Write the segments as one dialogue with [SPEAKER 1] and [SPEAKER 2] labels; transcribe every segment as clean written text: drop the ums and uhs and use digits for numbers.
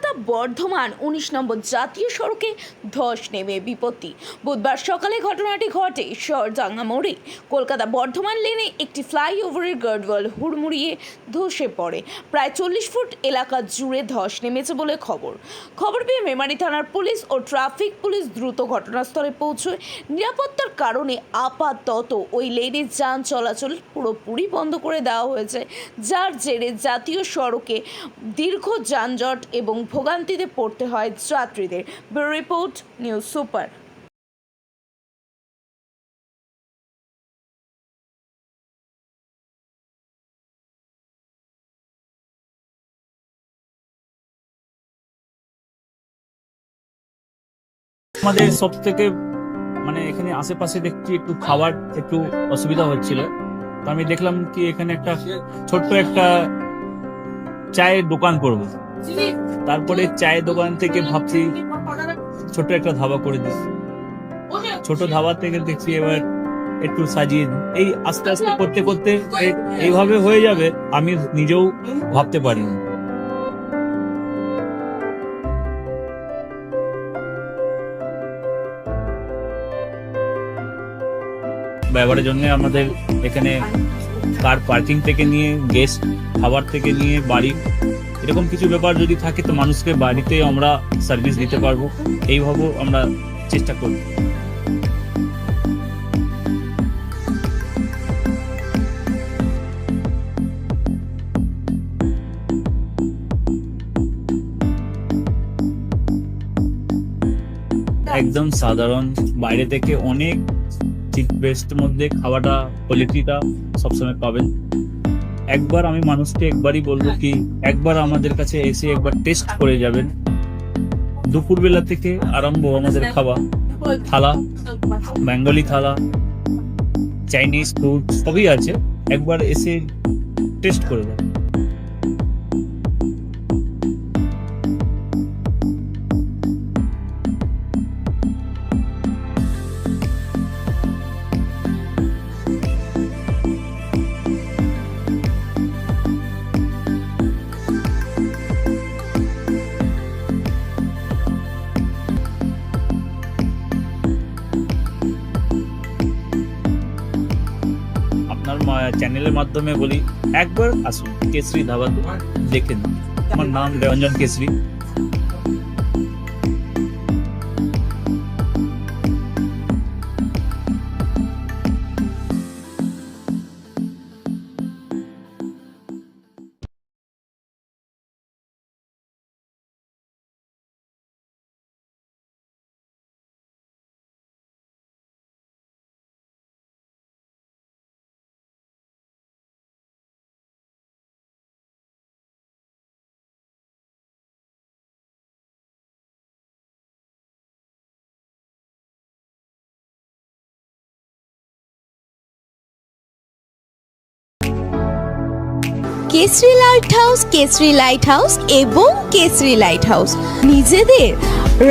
[SPEAKER 1] কলকাতা বর্ধমান ১৯ নম্বর জাতীয় সড়কে ধস নেমে বিপত্তি। বুধবার সকালে ঘটনাটি ঘটে শহরডাঙ্গা মোড়ে। কলকাতা বর্ধমান লেনে একটি ফ্লাইওভারের গার্ডওয়াল হুড়মুড়িয়ে ধসে পড়ে। প্রায় ৪০ ফুট এলাকা জুড়ে ধস নেমেছে বলে খবর পেয়ে মেমারি থানার পুলিশ ও ট্রাফিক পুলিশ দ্রুত ঘটনাস্থলে পৌঁছয়। নিরাপত্তার কারণে আপাতত ওই লেনে যান চলাচল পুরোপুরি বন্ধ করে দেওয়া হয়েছে, যার জেরে জাতীয় সড়কে দীর্ঘ যানজট এবং ভোগান্তিতে পড়তে হয় যাত্রীদের। Bureau report, news super.
[SPEAKER 2] আমাদের সব থেকে এখানে আশেপাশে দেখছি একটু খাবার একটু অসুবিধা হচ্ছিল, তো আমি দেখলাম কি এখানে একটা ছোট্ট একটা চায়ের দোকান করবো। তারপরে চায়ের দোকান থেকে ভাবছি ছোট্ট একটা ধাবা করে দিই। ছোট ধাবা থেকে দেখছি এবার একটু সাজিয়ে এই আস্তে আস্তে করতে করতে এইভাবে হয়ে যাবে, আমি নিজেও ভাবতে পারিনি। ব্যবহারের জন্য আমাদের এখানে কার পার্কিং থেকে নিয়ে গেস্ট খাবার থেকে নিয়ে বাড়ি এরকম কিছু ব্যাপার যদি থাকে তো মানুষকে বাড়িতে আমরা সার্ভিস দিতে পারবো, এইভাবে আমরা চেষ্টা করব। একদম সাধারণ, বাইরে থেকে অনেক চিপ বেস্ট মধ্যে খাওয়াটা কোয়ালিটিটা সবসময় পাবেন। একবার আমি মানুষকে একবারই বলবো কি একবার আমাদের কাছে এসে একবার টেস্ট করে যাবেন। দুপুরবেলা থেকে আরম্ভ আমাদের খাওয়া, থালা, বেঙ্গলি থালা, চাইনিজ ফুড সবই আছে, একবার এসে টেস্ট করে যাবেন। চ্যানেলের মাধ্যমে বলি একবার আসুন কেশরী ধাবা দেখেন। আমার নাম রঞ্জন কেশরী।
[SPEAKER 3] কেশরী লাইট হাউস এবং কেশরী লাইট হাউস নিজেদের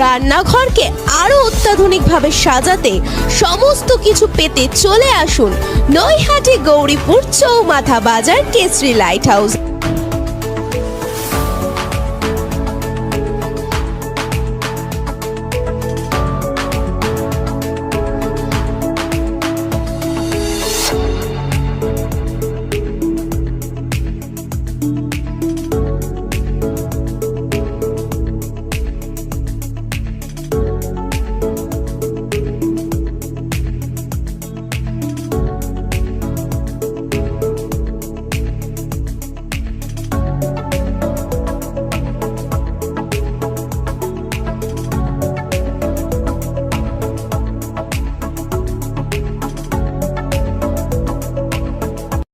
[SPEAKER 3] রান্নাঘরকে আরো অত্যাধুনিকভাবে সাজাতে সমস্ত কিছু পেতে চলে আসুন নৈহাটি গৌরীপুর চৌমাথা বাজার কেশরী লাইট হাউস।